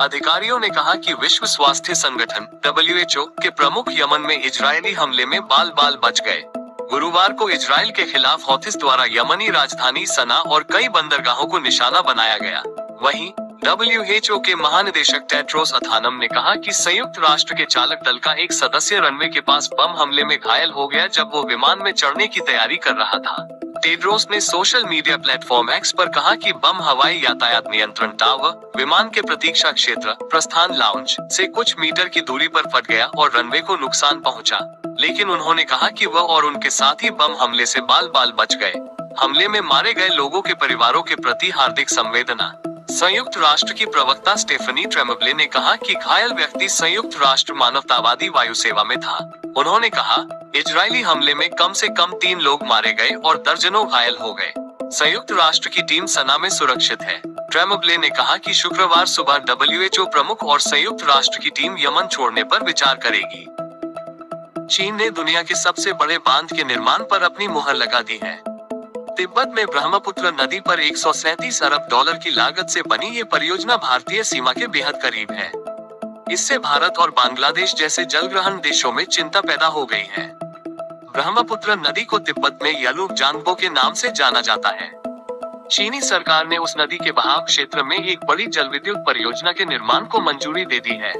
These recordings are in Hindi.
अधिकारियों ने कहा कि विश्व स्वास्थ्य संगठन WHO के प्रमुख यमन में इजरायली हमले में बाल बाल बच गए। गुरुवार को इजरायल के खिलाफ हौथिस द्वारा यमनी राजधानी सना और कई बंदरगाहों को निशाना बनाया गया। वहीं WHO के महानिदेशक टेड्रोस अथानम ने कहा कि संयुक्त राष्ट्र के चालक दल का एक सदस्य रनवे के पास बम हमले में घायल हो गया जब वो विमान में चढ़ने की तैयारी कर रहा था। टेड्रोस ने सोशल मीडिया प्लेटफॉर्म एक्स पर कहा कि बम हवाई यातायात नियंत्रण टावर, विमान के प्रतीक्षा क्षेत्र, प्रस्थान लाउंज से कुछ मीटर की दूरी पर फट गया और रनवे को नुकसान पहुंचा। लेकिन उन्होंने कहा कि वह और उनके साथी बम हमले से बाल बाल बच गए। हमले में मारे गए लोगों के परिवारों के प्रति हार्दिक संवेदना। संयुक्त राष्ट्र की प्रवक्ता स्टेफनी ट्रेमब्ले ने कहा कि घायल व्यक्ति संयुक्त राष्ट्र मानवतावादी वायु सेवा में था। उन्होंने कहा, इजरायली हमले में कम से कम 3 लोग मारे गए और दर्जनों घायल हो गए। संयुक्त राष्ट्र की टीम सना में सुरक्षित है। ट्रेमब्ले ने कहा कि शुक्रवार सुबह WHO प्रमुख और संयुक्त राष्ट्र की टीम यमन छोड़ने पर विचार करेगी। चीन ने दुनिया के सबसे बड़े बांध के निर्माण पर अपनी मुहर लगा दी है। तिब्बत में ब्रह्मपुत्र नदी पर 137 अरब डॉलर की लागत से बनी ये परियोजना भारतीय सीमा के बेहद करीब है। इससे भारत और बांग्लादेश जैसे जलग्रहण देशों में चिंता पैदा हो गई है। ब्रह्मपुत्र नदी को तिब्बत में यालुक जानग्बो के नाम से जाना जाता है। चीनी सरकार ने उस नदी के बहाव क्षेत्र में एक बड़ी जलविद्युत परियोजना के निर्माण को मंजूरी दे दी है।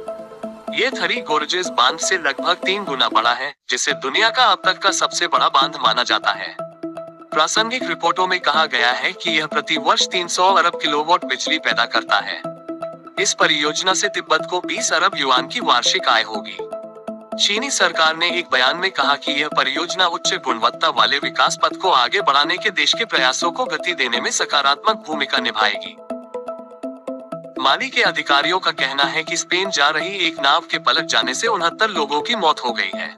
ये थ्री गोर्जेस बांध से लगभग 3 गुना बड़ा है, जिसे दुनिया का अब तक का सबसे बड़ा बांध माना जाता है। प्रासंगिक रिपोर्टों में कहा गया है कि यह प्रति वर्ष 300 अरब किलोवाट बिजली पैदा करता है। इस परियोजना से तिब्बत को 20 अरब युआन की वार्षिक आय होगी। चीनी सरकार ने एक बयान में कहा कि यह परियोजना उच्च गुणवत्ता वाले विकास पथ को आगे बढ़ाने के देश के प्रयासों को गति देने में सकारात्मक भूमिका निभाएगी। माली के अधिकारियों का कहना है कि स्पेन जा रही एक नाव के पलट जाने से 69 लोगों की मौत हो गई है।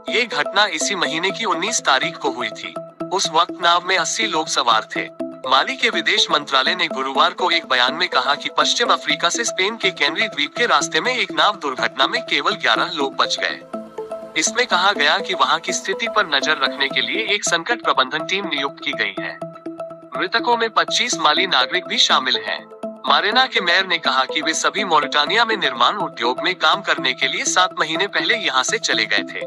ये घटना इसी महीने की 19 तारीख को हुई थी। उस वक्त नाव में 80 लोग सवार थे। माली के विदेश मंत्रालय ने गुरुवार को एक बयान में कहा कि पश्चिम अफ्रीका से स्पेन के कैनरी द्वीप के रास्ते में एक नाव दुर्घटना में केवल 11 लोग बच गए। इसमें कहा गया कि वहां की स्थिति पर नजर रखने के लिए एक संकट प्रबंधन टीम नियुक्त की गई है। मृतकों में 25 माली नागरिक भी शामिल हैं। मारेना के मेयर ने कहा कि वे सभी मोरिटानिया में निर्माण उद्योग में काम करने के लिए 7 महीने पहले यहाँ से चले गए थे।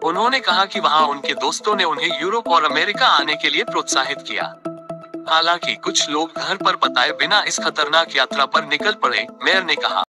उन्होंने कहा कि वहाँ उनके दोस्तों ने उन्हें यूरोप और अमेरिका आने के लिए प्रोत्साहित किया। हालांकि कुछ लोग घर पर बताए बिना इस खतरनाक यात्रा पर निकल पड़े, मेयर ने कहा।